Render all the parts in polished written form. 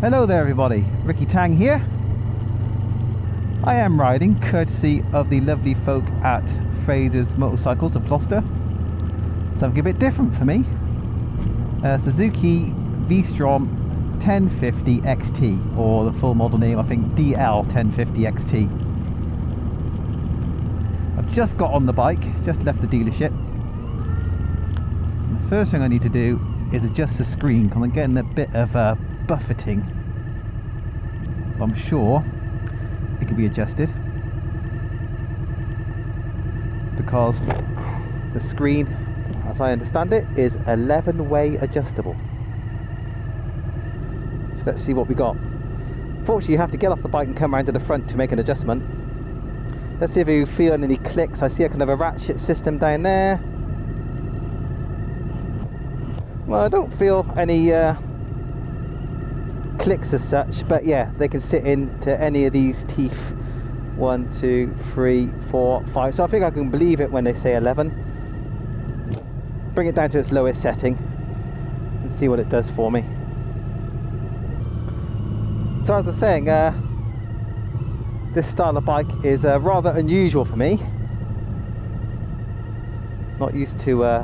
Hello there everybody, Ricky Tang here. I am riding courtesy of the lovely folk at Fraser's Motorcycles of Gloucester. Something a bit different for me. Suzuki V-Strom 1050 XT, or the full model name I think DL 1050 XT. I've just got on the bike, just left the dealership. And the first thing I need to do is adjust the screen because I'm getting a bit of buffeting, but I'm sure it can be adjusted because the screen, as I understand it, is 11-way adjustable. So let's see what we got. Fortunately, you have to get off the bike and come around to the front to make an adjustment. Let's see if you feel any clicks. I see a kind of a ratchet system down there. Well, I don't feel any clicks as such, but yeah, they can sit into any of these teeth. 1, 2, 3, 4, 5. So I think I can believe it when they say 11. Bring it down to its lowest setting and see what it does for me. So as I was saying, this style of bike is rather unusual for me. Not used to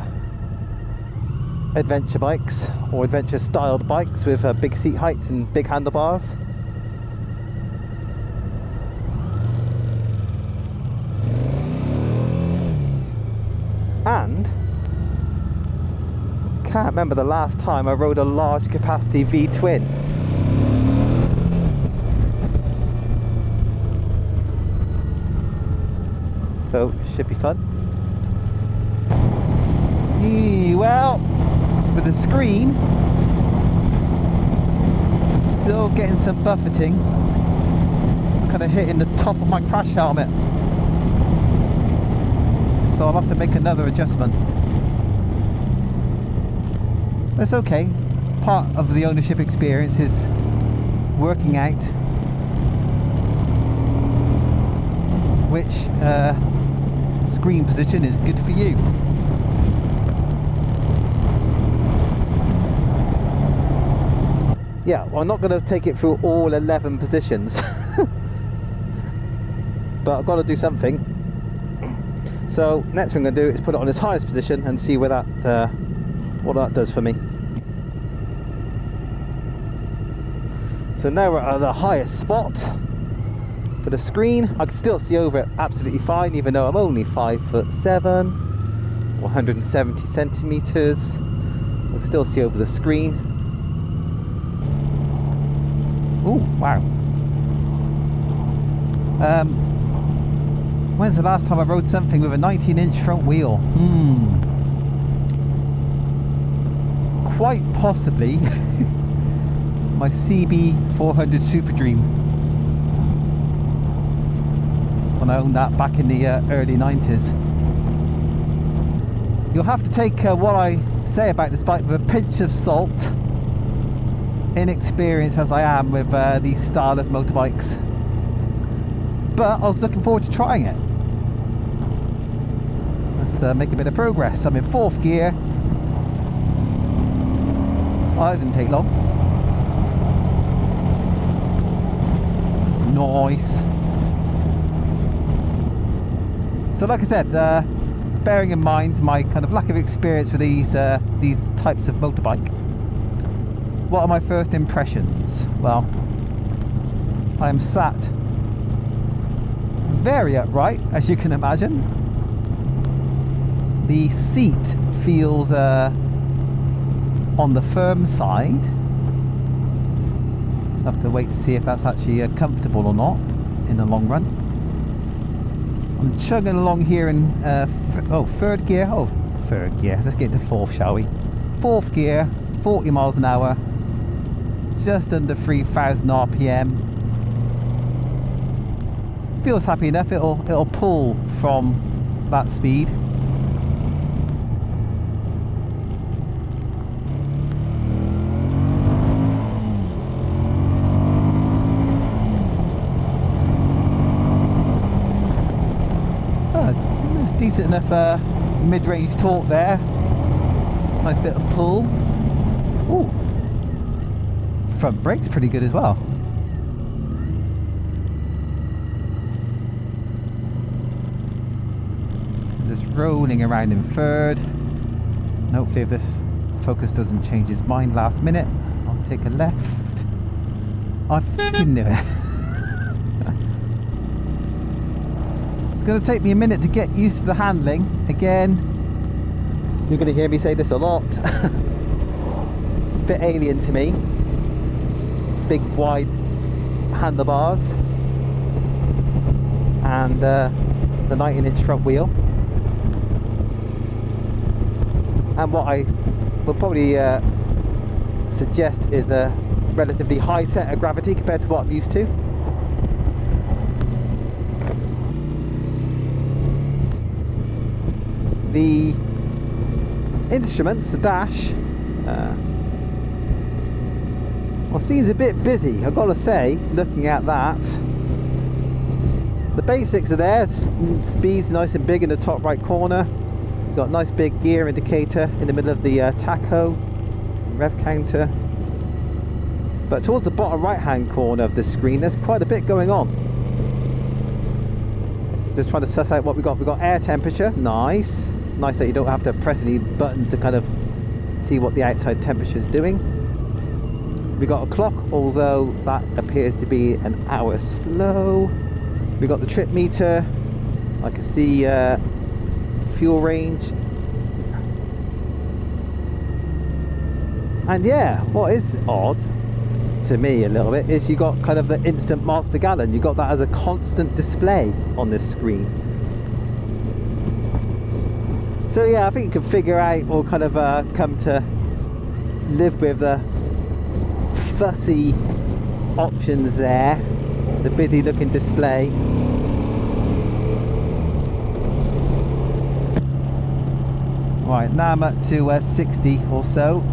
adventure bikes or adventure styled bikes with big seat heights and big handlebars. And can't remember the last time I rode a large capacity V-twin. So it should be fun. Well, with the screen, still getting some buffeting. Kind of hitting the top of my crash helmet. So I'll have to make another adjustment. That's okay. Part of the ownership experience is working out which screen position is good for you. Yeah, well, I'm not going to take it through all 11 positions, but I've got to do something. So next thing I'm going to do is put it on its highest position and see where that what that does for me. So now we're at the highest spot for the screen. I can still see over it absolutely fine, even though I'm only 5'7", 170 centimeters. I can still see over the screen. Oh wow! When's the last time I rode something with a 19-inch front wheel? Quite possibly my CB400 Super Dream, when I owned that back in the early 90s. You'll have to take what I say about this bike with a pinch of salt, inexperienced as I am with these style of motorbikes. But I was looking forward to trying it. Let's make a bit of progress. I'm in 4th gear. Well, that didn't take long. Nice. So like I said, bearing in mind my kind of lack of experience with these types of motorbike, what are my first impressions? Well, I'm sat very upright, as you can imagine. The seat feels on the firm side. I'll have to wait to see if that's actually comfortable or not in the long run. I'm chugging along here in third gear. Oh, third gear. Let's get to 4th, shall we? 4th gear, 40 miles an hour, just under 3,000 RPM. Feels happy enough. It'll pull from that speed. It's decent enough mid-range torque there. Nice bit of pull. Ooh. front brake's pretty good as well. Just rolling around in third. And hopefully if this Focus doesn't change his mind last minute, I'll take a left. I fucking knew it. It's going to take me a minute to get used to the handling. Again, you're going to hear me say this a lot. It's a bit alien to me. Big wide handlebars and the 19-inch front wheel. And what I would probably suggest is a relatively high centre of gravity compared to what I'm used to. The instruments, the dash, well, seems a bit busy, I've got to say, looking at that. The basics are there. Speed's nice and big in the top right corner. You've got a nice big gear indicator in the middle of the tacho, rev counter. But towards the bottom right hand corner of the screen, there's quite a bit going on. Just trying to suss out what we got. We've got air temperature, nice. Nice that you don't have to press any buttons to kind of see what the outside temperature is doing. We got a clock, although that appears to be an hour slow. We got the trip meter. I can see fuel range. And yeah, what is odd to me a little bit is you got kind of the instant miles per gallon. You got that as a constant display on this screen. So yeah, I think you can figure out or kind of come to live with the fussy options there, the busy looking display. Right, now I'm up to 60 or so.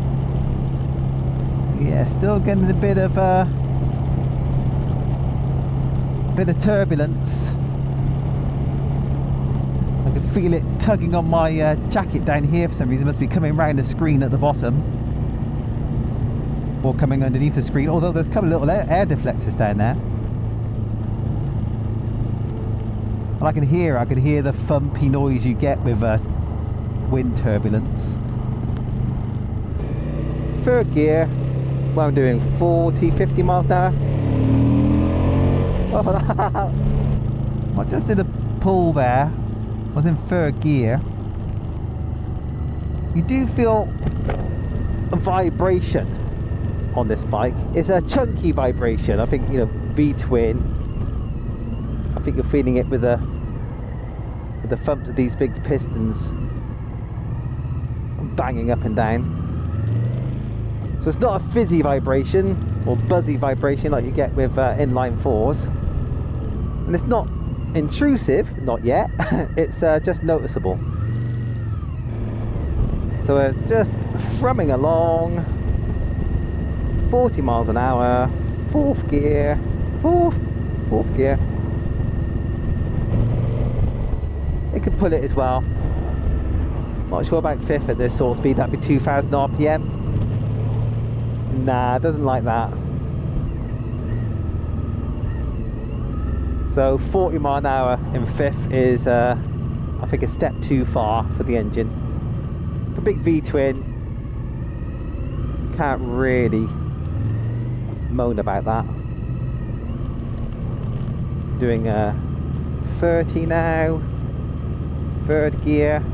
Yeah, still getting a bit of turbulence. I can feel it tugging on my jacket down here for some reason. It must be coming around the screen at the bottom, or coming underneath the screen, although there's a couple of little air deflectors down there. And I can hear the thumpy noise you get with wind turbulence. Third gear, well, I'm doing 40-50 miles an hour. Oh, I just did a pull there. I was in third gear. You do feel a vibration on this bike. It's a chunky vibration. I think, you know, V-twin. I think you're feeling it with the thumps of these big pistons banging up and down. So it's not a fizzy vibration or buzzy vibration like you get with inline fours, and it's not intrusive, not yet. It's just noticeable. So we're just thrumming along, 40 miles an hour, fourth gear, fourth gear. It could pull it as well. Not sure about fifth at this sort of speed. That'd be 2000 RPM. Nah, it doesn't like that. So 40 mile an hour in fifth is I think a step too far for the engine. For big V-twin, can't really moan about that. Doing 30 now, third gear,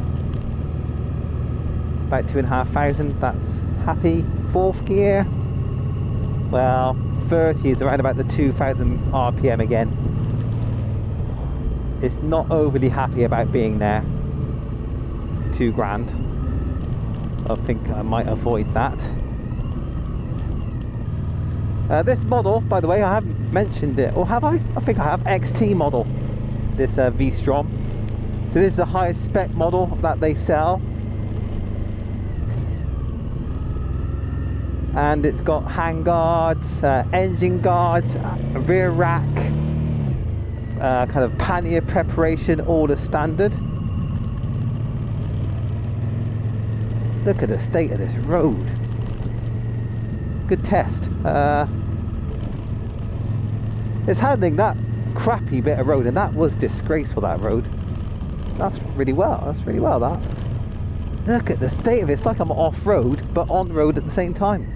about 2,500, that's happy. Fourth gear, well, 30 is around about the 2000 RPM again. It's not overly happy about being there. 2 grand. So I think I might avoid that. This model, by the way, I haven't mentioned it, or have I? I think I have. XT model, this V-Strom. So this is the highest spec model that they sell. And it's got hand guards, engine guards, a rear rack, kind of pannier preparation, all as standard. Look at the state of this road. good test. It's handling that crappy bit of road, and that was disgraceful, that road. That's really well, that. Look at the state of it. It's like I'm off-road, but on-road at the same time.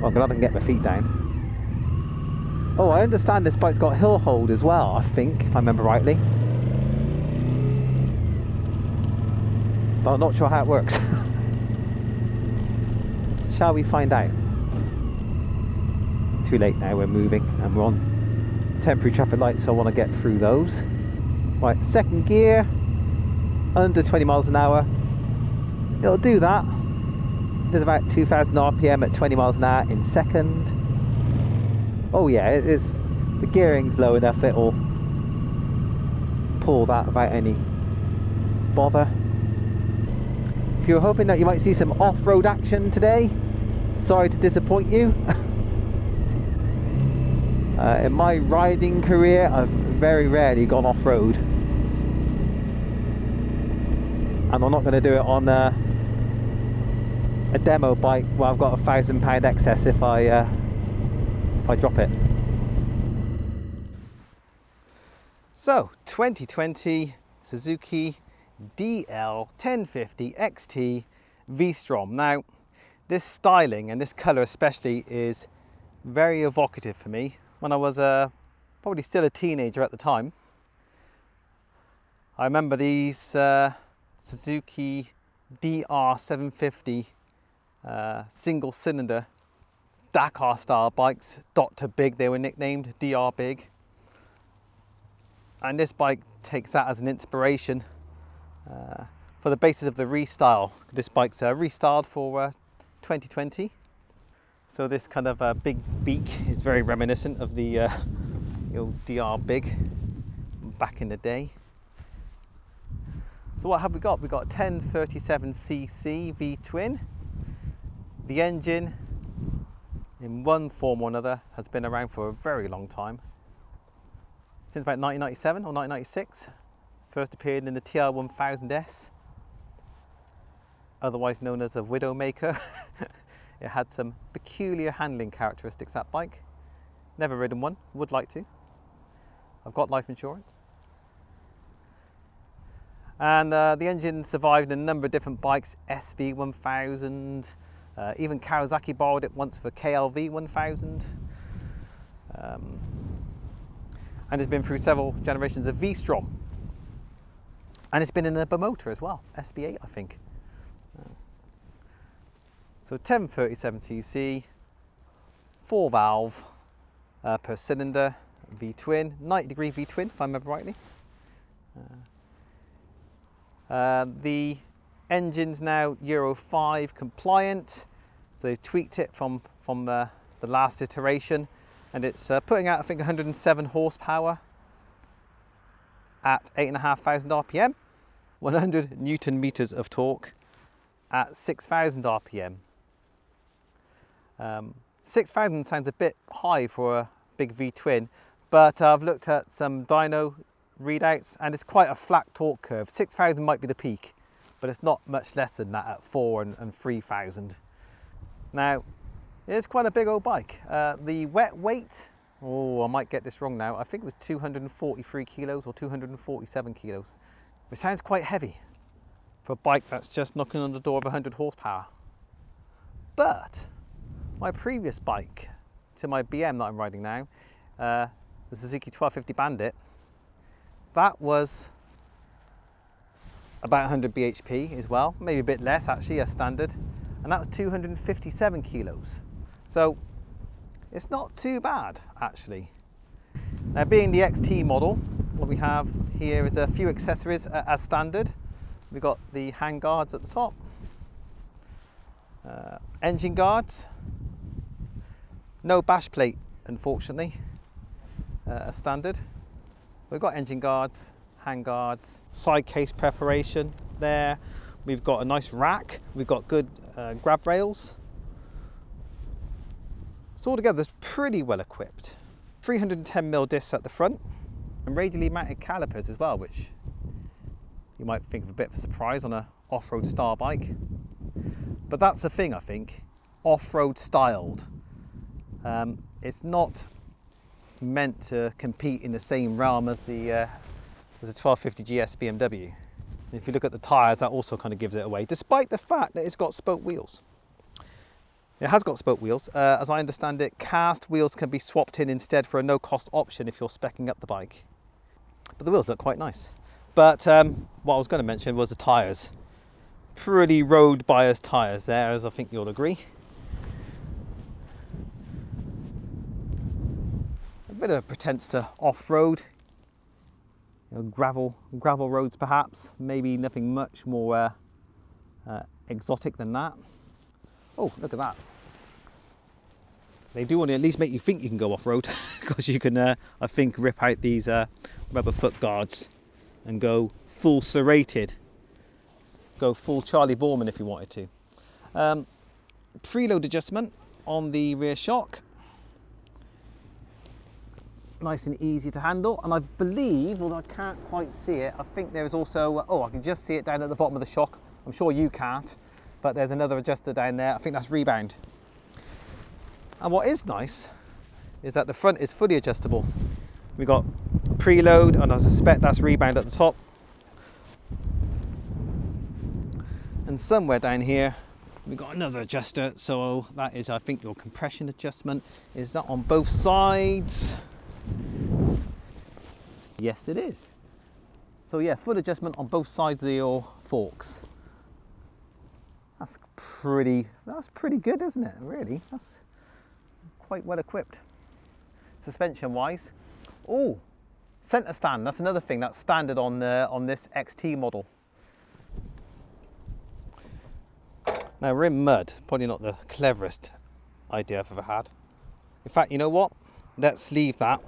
Oh, I'm glad I can get my feet down. Oh, I understand this bike's got hill hold as well, I think, if I remember rightly. But I'm not sure how it works. Shall we find out? Too late now, we're moving and we're on temporary traffic lights, so I want to get through those. Right, second gear, under 20 miles an hour. It'll do that. There's about 2,000 RPM at 20 miles an hour in second. Oh yeah, it is. The gearing's low enough, it'll pull that without any bother. If you were hoping that you might see some off-road action today, sorry to disappoint you. In my riding career, I've very rarely gone off-road, and I'm not going to do it on a demo bike where I've got £1,000 excess if I drop it. So 2020 Suzuki DL 1050 XT V-Strom. Now this styling and this colour especially is very evocative for me. When I was probably still a teenager at the time, I remember these Suzuki DR 750 single cylinder Dakar style bikes, Dr. Big they were nicknamed, DR Big, and this bike takes that as an inspiration for the basis of the restyle. This bike's restyled for 2020. So this kind of big beak is very reminiscent of the old DR Big back in the day. So what have we got? We've got a 1037cc V-twin. The engine, in one form or another, has been around for a very long time. Since about 1997 or 1996. First appeared in the TL1000S, otherwise known as a Widowmaker. It had some peculiar handling characteristics, that bike. Never ridden one, would like to. I've got life insurance. And the engine survived a number of different bikes, SV1000, even Kawasaki borrowed it once for KLV 1000. And it's been through several generations of V-Strom. And it's been in a motor as well, SB8 I think. So 1037cc, 4 valve per cylinder, V-twin, 90-degree V-twin if I remember rightly. The engine's now Euro 5 compliant, so they've tweaked it from the last iteration, and it's putting out I think 107 horsepower at 8,500 RPM, 100 Newton meters of torque at 6,000 RPM. 6,000 sounds a bit high for a big V-twin, but I've looked at some dyno readouts and it's quite a flat torque curve. 6,000 might be the peak, but it's not much less than that at 4,000 and 3,000. Now, it's quite a big old bike. The wet weight, oh, I might get this wrong now, I think it was 243 kilos or 247 kilos. It sounds quite heavy for a bike that's just knocking on the door of 100 horsepower. But my previous bike to my BM that I'm riding now, the Suzuki 1250 Bandit, that was about 100 bhp as well, maybe a bit less actually as standard, and that was 257 kilos. So it's not too bad actually. Now being the XT model, what we have here is a few accessories as standard. We've got the hand guards at the top, engine guards, no bash plate unfortunately, as standard. We've got engine guards, hand guards, side case preparation there. We've got a nice rack, we've got good grab rails. So altogether it's pretty well equipped. 310mm discs at the front and radially mounted calipers as well, which you might think of a bit of a surprise on a off-road style bike. But that's the thing, I think, off-road styled. It's not meant to compete in the same realm as the 1250 GS BMW. And if you look at the tyres, that also kind of gives it away, despite the fact that it's got spoke wheels. It has got spoke wheels. As I understand it, cast wheels can be swapped in instead for a no-cost option if you're speccing up the bike. But the wheels look quite nice. But what I was going to mention was the tyres. Pretty road biased tyres there, as I think you'll agree. A bit of a pretense to off-road, gravel roads perhaps. Maybe nothing much more exotic than that. Oh, look at that. They do want to at least make you think you can go off-road, because you can, I think, rip out these rubber foot guards and go full serrated. Go full Charlie Borman if you wanted to. Preload adjustment on the rear shock. Nice and easy to handle. And I believe, although I can't quite see it, I think there is also, oh, I can just see it down at the bottom of the shock. I'm sure you can't. But there's another adjuster down there. I think that's rebound. And what is nice is that the front is fully adjustable. We've got preload, and I suspect that's rebound at the top. And somewhere down here, we've got another adjuster. So that is, I think, your compression adjustment. Is that on both sides? Yes, it is. So yeah, full adjustment on both sides of your forks. That's pretty good, isn't it? Really, that's quite well equipped. Suspension wise, oh, center stand. That's another thing that's standard on this XT model. Now we're in mud. Probably not the cleverest idea I've ever had. In fact, you know what? Let's leave that.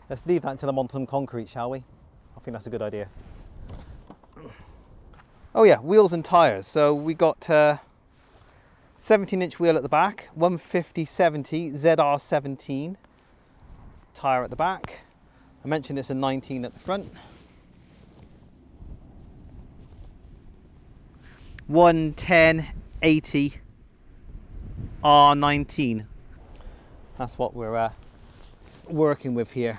Let's leave that until I'm on some concrete, shall we? I think that's a good idea. Oh yeah, wheels and tyres. So we got 17-inch wheel at the back, 150/70 ZR17 tyre at the back. I mentioned it's a 19 at the front. 110/80 R19. That's what we're working with here.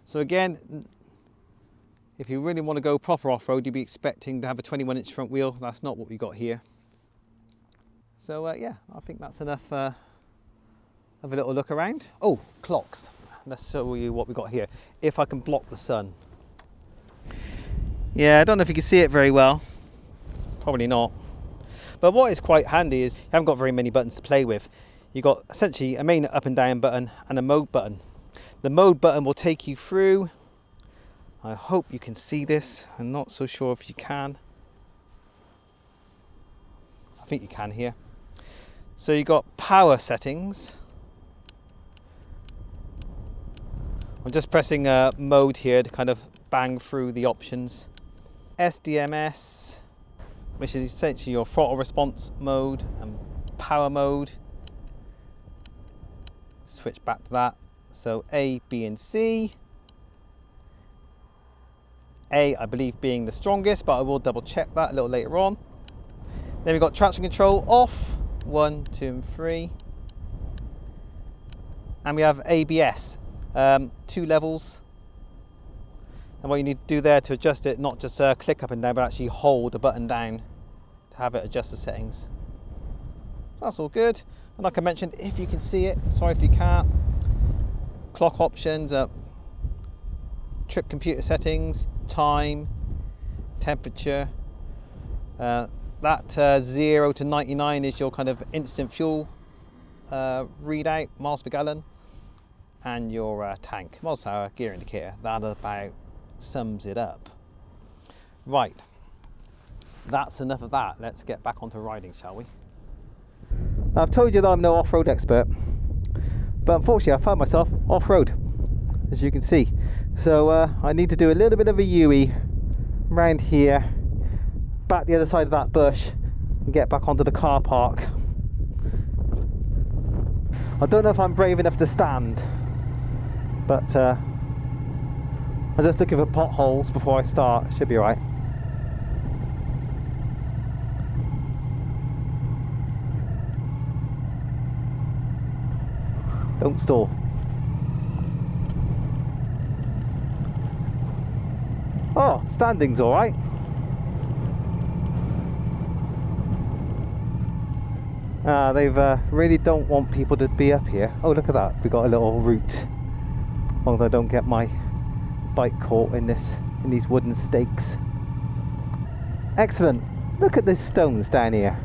So again, if you really want to go proper off-road, you'd be expecting to have a 21-inch front wheel. That's not what we got here. So yeah, I think that's enough of a little look around. Oh, clocks. Let's show you what we got here. If I can block the sun. Yeah, I don't know if you can see it very well. Probably not. But what is quite handy is you haven't got very many buttons to play with. You've got essentially a main up and down button and a mode button. The mode button will take you through. I hope you can see this. I'm not so sure if you can. I think you can here. So you've got power settings. I'm just pressing mode here to kind of bang through the options. SDMS, which is essentially your throttle response mode and power mode. Switch back to that. So A, B and C. A, I believe, being the strongest, but I will double check that a little later on. Then we've got traction control off, 1, 2 and 3. And we have ABS, 2 levels. And what you need to do there to adjust it, not just click up and down, but actually hold the button down to have it adjust the settings. That's all good. And like I mentioned, if you can see it, sorry if you can't, clock options, trip computer settings, time, temperature. That 0 to 99 is your kind of instant fuel readout, miles per gallon, and your tank, miles per hour, gear indicator. That about sums it up. Right, that's enough of that. Let's get back onto riding, shall we? Now, I've told you that I'm no off-road expert, but unfortunately I found myself off-road, as you can see. So I need to do a little bit of a U-E round here, back the other side of that bush, and get back onto the car park. I don't know if I'm brave enough to stand, but I'm just looking for potholes before I start. It should be all right. Don't stall. Oh, standing's alright. They've really don't want people to be up here. Oh, look at that. We've got a little route. As long as I don't get my bike caught in these wooden stakes. Excellent. Look at these stones down here.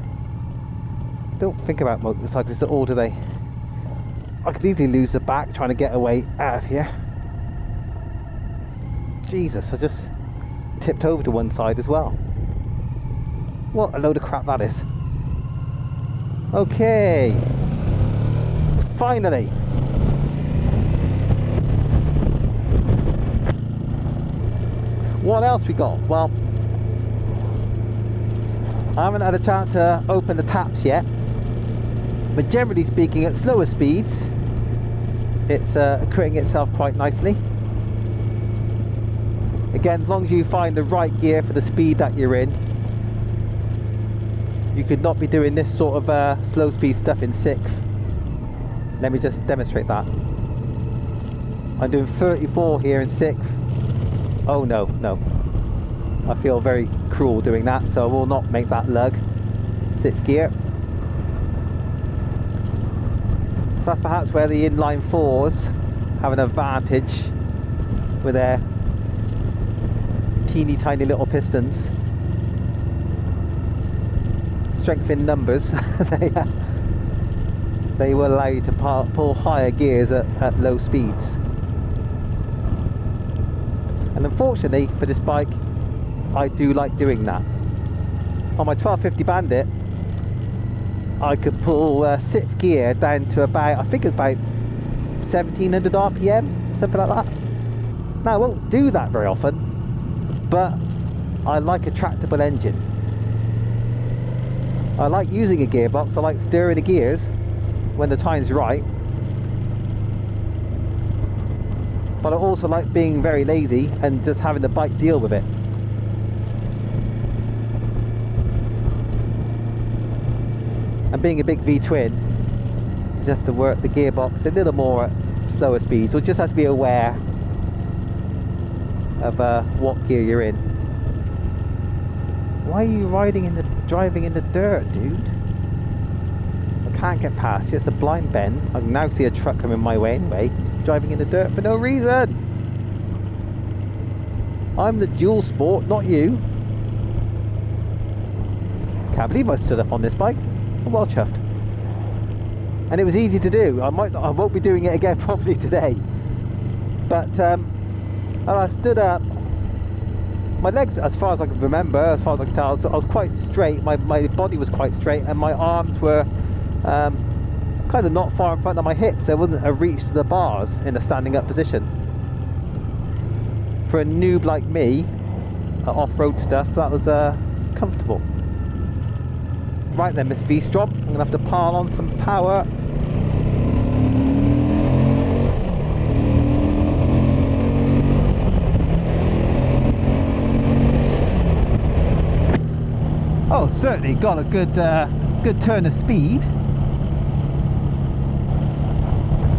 Don't think about motorcyclists at all, do they? I could easily lose the back trying to get away out of here. Jesus, I just tipped over to one side as well. What a load of crap that is. Okay. Finally. What else we got? Well, I haven't had a chance to open the taps yet, but generally speaking, at slower speeds, it's acquitting itself quite nicely. Again, as long as you find the right gear for the speed that you're in, you could not be doing this sort of slow speed stuff in 6th. Let me just demonstrate that. I'm doing 34 here in 6th. Oh no, no. I feel very cruel doing that, so I will not make that lug. 6th gear. So that's perhaps where the inline 4s have an advantage with their teeny tiny little pistons. Strength in numbers. They will allow you to pull higher gears at low speeds. And unfortunately for this bike, I do like doing that. On my 1250 Bandit, I could pull 6th gear down to about, I think it's about 1700 RPM, something like that. Now I won't do that very often, but I like a tractable engine. I like using a gearbox, I like stirring the gears when the time's right. But I also like being very lazy and just having the bike deal with it. And being a big V-twin, you just have to work the gearbox a little more at slower speeds, or just have to be aware of what gear you're in. Why are you driving in the dirt, dude? I can't get past you. It's a blind bend. I can now see a truck coming my way anyway. Just driving in the dirt for no reason. I'm the dual sport, not you. Can't believe I stood up on this bike. I'm well chuffed. And it was easy to do. I won't be doing it again probably today. But I stood up. My legs, as far as I can remember, as far as I can tell, I was quite straight. My body was quite straight, and my arms were kind of not far in front of my hips. There wasn't a reach to the bars in a standing up position. For a noob like me, off-road stuff, that was comfortable. Right then, Miss V-Strom, I'm going to have to pile on some power. Oh, certainly got a good turn of speed.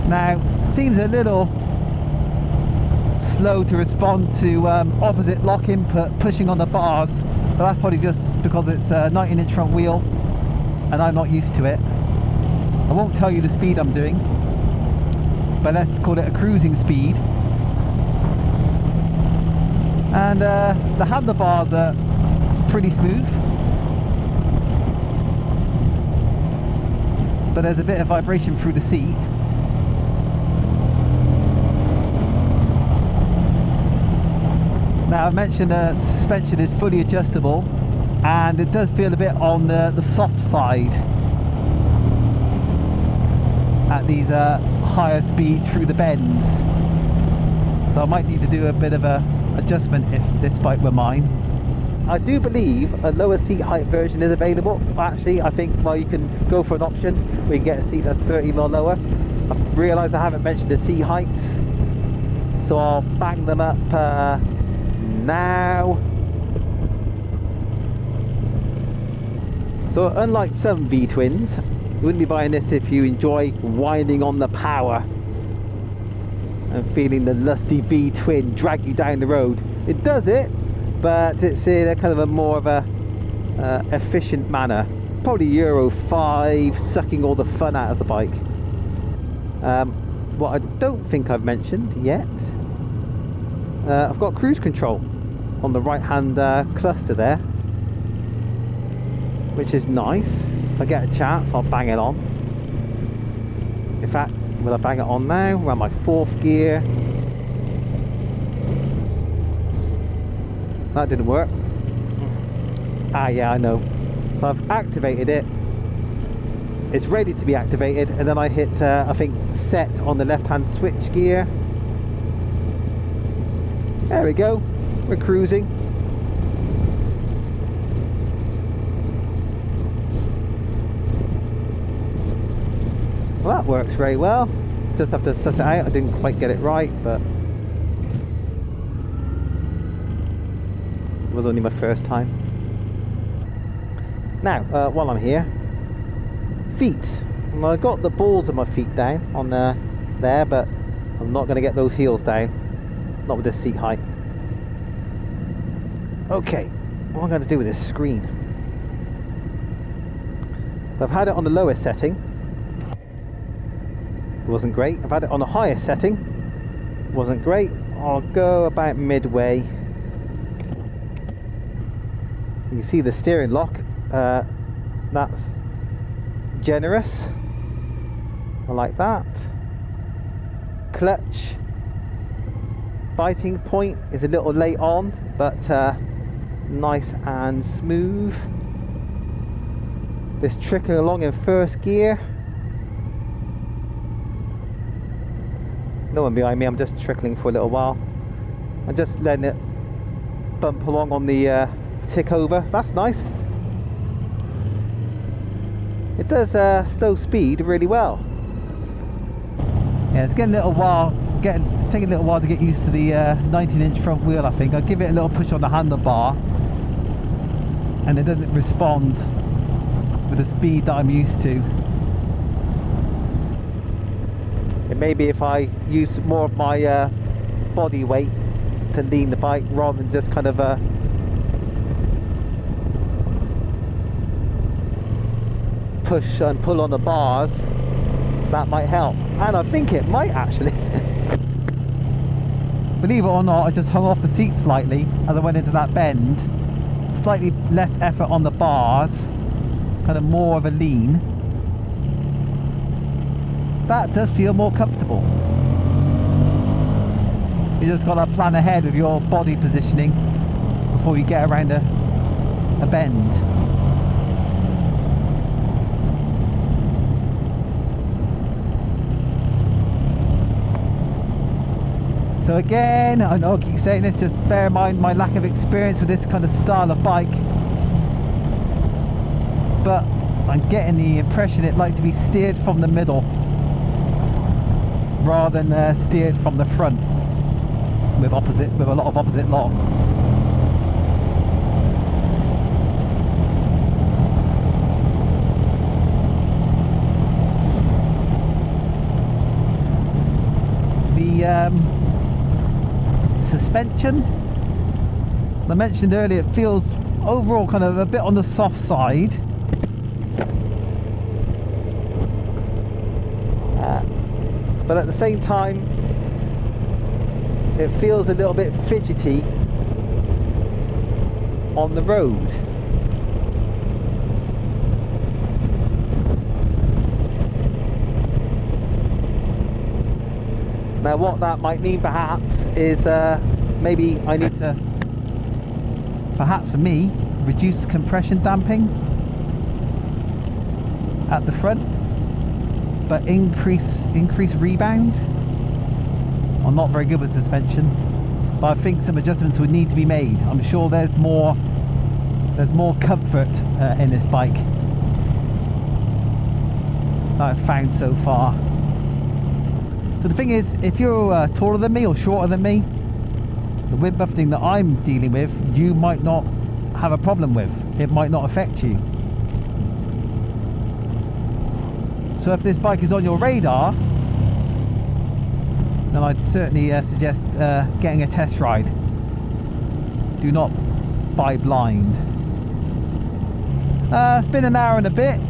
Now, seems a little slow to respond to opposite lock input pushing on the bars, but that's probably just because it's a 19-inch front wheel and I'm not used to it. I won't tell you the speed I'm doing, but let's call it a cruising speed. And the handlebars are pretty smooth, but there's a bit of vibration through the seat. Now, I mentioned the suspension is fully adjustable, and it does feel a bit on the soft side at these higher speeds through the bends. So I might need to do a bit of a adjustment if this bike were mine. I do believe a lower seat height version is available. Actually, I think, well, you can go for an option where you can get a seat that's 30mm lower. I've realised I haven't mentioned the seat heights, so I'll bang them up now. So unlike some V-twins, You wouldn't be buying this if you enjoy winding on the power and feeling the lusty V-twin drag you down the road. It does it, but it's in a kind of a more of a efficient manner. Probably Euro 5, sucking all the fun out of the bike. What I don't think I've mentioned yet, I've got cruise control on the right hand cluster there, which is nice. If I get a chance, I'll bang it on. In fact, will I bang it on now? We're on my 4th gear. That didn't work. Ah, yeah, I know. So I've activated it. It's ready to be activated, and then I hit, I think, set on the left-hand switch gear. There we go. We're cruising. Well, that works very well. Just have to suss it out. I didn't quite get it right, but it was only my first time. Now, while I'm here, feet. Well, I got the balls of my feet down on there, but I'm not going to get those heels down. Not with this seat height. Okay, what am I going to do with this screen? I've had it on the lowest setting. It wasn't great. I've had it on the highest setting. It wasn't great. I'll go about midway. You can see the steering lock. That's generous. I like that. Clutch biting point is a little late on, but nice and smooth. This trickling along in 1st gear. No one behind me, I'm just trickling for a little while. I'm just letting it bump along on the tick over. That's nice. It does slow speed really well. Yeah, it's getting a little while. It's taking a little while to get used to the 19-inch front wheel. I think I'll give it a little push on the handlebar, and it doesn't respond with the speed that I'm used to. It may be if I use more of my body weight to lean the bike rather than just kind of push and pull on the bars, that might help. And I think it might actually. Believe it or not, I just hung off the seat slightly as I went into that bend. Slightly less effort on the bars, kind of more of a lean. That does feel more comfortable. You just got to plan ahead with your body positioning before you get around a bend. So again, I know I keep saying this, just bear in mind my lack of experience with this kind of style of bike, but I'm getting the impression it likes to be steered from the middle rather than steered from the front with a lot of opposite lock. The suspension, I mentioned earlier, it feels overall kind of a bit on the soft side. But at the same time, it feels a little bit fidgety on the road. Now what that might mean perhaps is maybe I need to, perhaps for me, reduce compression damping at the front, but increase rebound. I'm not very good with suspension, but I think some adjustments would need to be made. I'm sure there's more comfort in this bike that I've found so far. So the thing is, if you're taller than me or shorter than me, the wind buffeting that I'm dealing with, you might not have a problem with. It might not affect you. So if this bike is on your radar, then I'd certainly suggest getting a test ride. Do not buy blind. It's been an hour and a bit.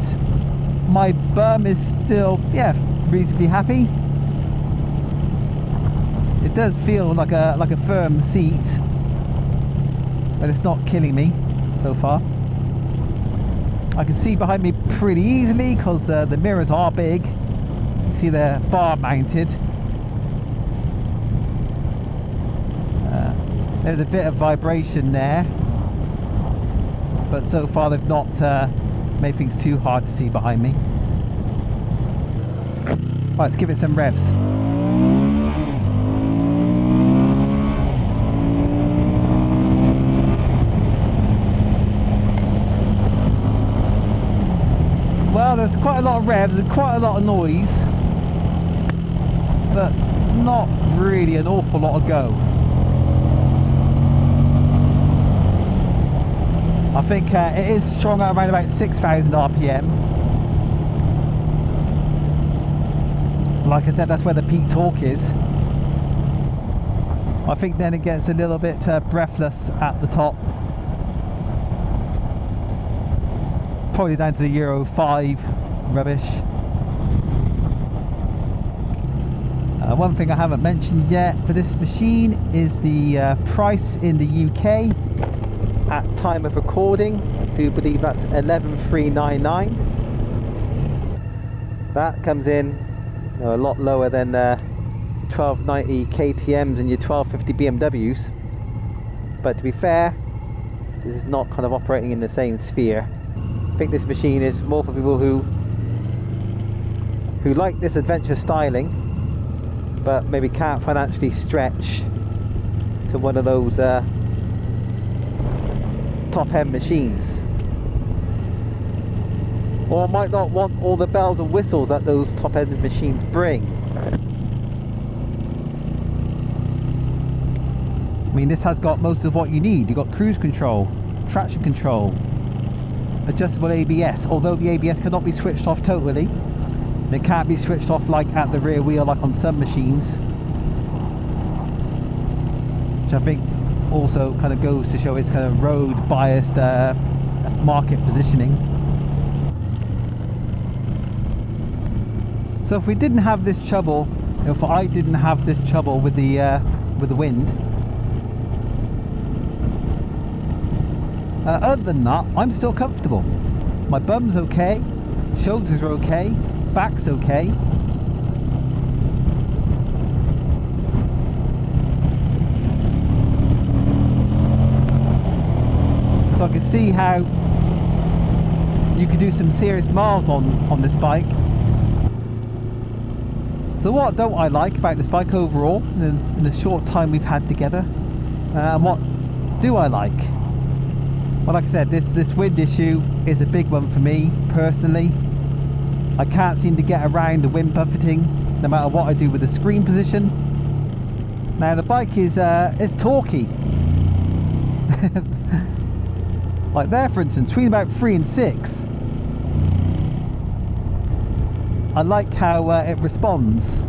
My bum is still, yeah, reasonably happy. It does feel like a firm seat, but it's not killing me so far. I can see behind me pretty easily because the mirrors are big. You can see they're bar mounted. There's a bit of vibration there, but so far they've not made things too hard to see behind me. Right, let's give it some revs. Well, there's quite a lot of revs and quite a lot of noise, but not really an awful lot of go. I think it is strong at around about 6,000 RPM. Like I said, that's where the peak torque is. I think then it gets a little bit breathless at the top. Probably down to the Euro 5 rubbish. One thing I haven't mentioned yet for this machine is the price in the UK at time of recording. I do believe that's 11,399. That comes in a lot lower than 1290 KTMs and your 1250 BMWs, but to be fair, this is not kind of operating in the same sphere. I think this machine is more for people who like this adventure styling, but maybe can't financially stretch to one of those top-end machines, or might not want all the bells and whistles that those top-end machines bring. I mean, this has got most of what you need. You've got cruise control, traction control, adjustable ABS, although the ABS cannot be switched off totally. It can't be switched off like at the rear wheel like on some machines, which I think also kind of goes to show its kind of road biased market positioning. So if we didn't have this trouble, if I didn't have this trouble with the wind, other than that, I'm still comfortable. My bum's okay, shoulders are okay, back's okay. So I can see how you could do some serious miles on this bike. So what don't I like about this bike overall in the short time we've had together? And what do I like? Well, like I said, this wind issue is a big one for me personally. I can't seem to get around the wind buffeting no matter what I do with the screen position. Now the bike is torquey. Like there, for instance, between about 3 and 6, I like how it responds.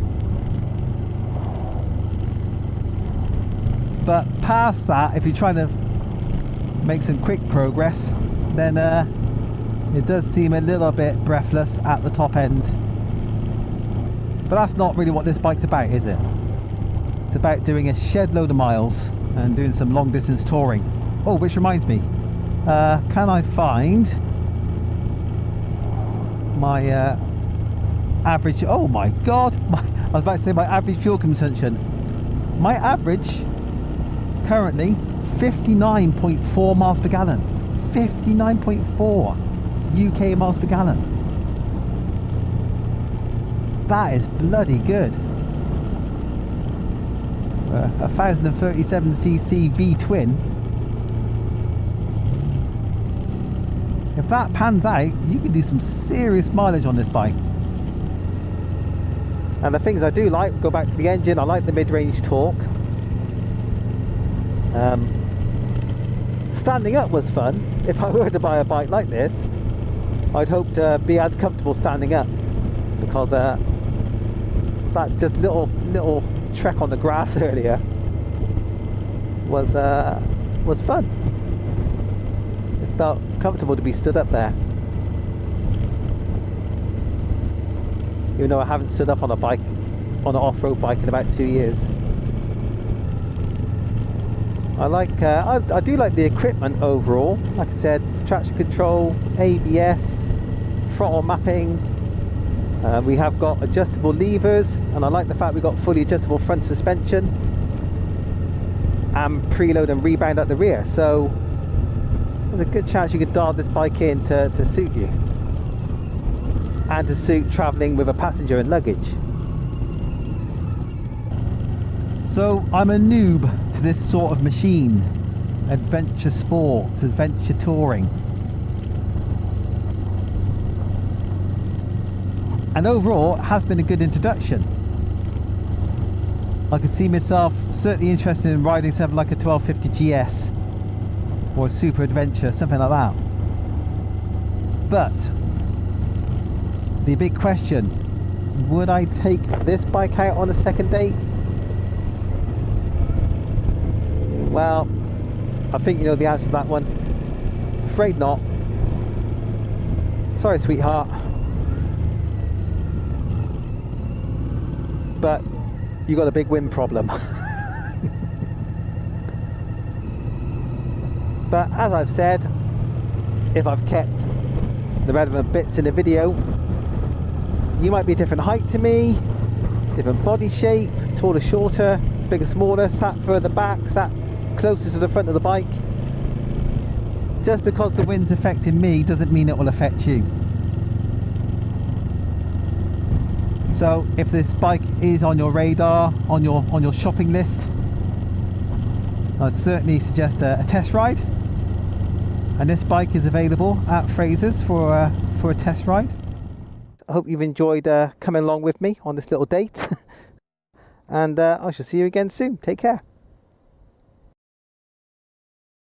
But past that, if you're trying to make some quick progress, then it does seem a little bit breathless at the top end. But that's not really what this bike's about, is it? It's about doing a shed load of miles and doing some long distance touring. Oh, which reminds me, can I find my average? Oh my god, I was about to say my average fuel consumption. My average currently 59.4 miles per gallon. 59.4 UK miles per gallon. That is bloody good. 1037cc V-twin. If that pans out, you can do some serious mileage on this bike. And the things I do like, go back to the engine, I like the mid-range torque. Standing up was fun. If I were to buy a bike like this, I'd hope to be as comfortable standing up. because that just little trek on the grass earlier was fun. It felt comfortable to be stood up there, even though I haven't stood up on a bike, on an off-road bike, in about 2 years. I do like the equipment overall. Like I said, traction control, ABS, throttle mapping. We have got adjustable levers, and I like the fact we've got fully adjustable front suspension and preload and rebound at the rear. So there's a good chance you could dial this bike in to suit you, and to suit travelling with a passenger and luggage. So I'm a noob to this sort of machine. Adventure sports, adventure touring. And overall, it has been a good introduction. I could see myself certainly interested in riding something like a 1250 GS or a Super Adventure, something like that. But the big question, would I take this bike out on a second date? Well, I think you know the answer to that one. Afraid not. Sorry, sweetheart. But you got a big wind problem. But as I've said, if I've kept the relevant bits in the video, you might be a different height to me, different body shape, taller, shorter, bigger, smaller, sat further back, sat closer to the front of the bike. Just because the wind's affecting me doesn't mean it will affect you. So if this bike is on your radar, on your shopping list, I'd certainly suggest a test ride. And this bike is available at Fraser's for a test ride. I hope you've enjoyed coming along with me on this little date. And I shall see you again soon. Take care.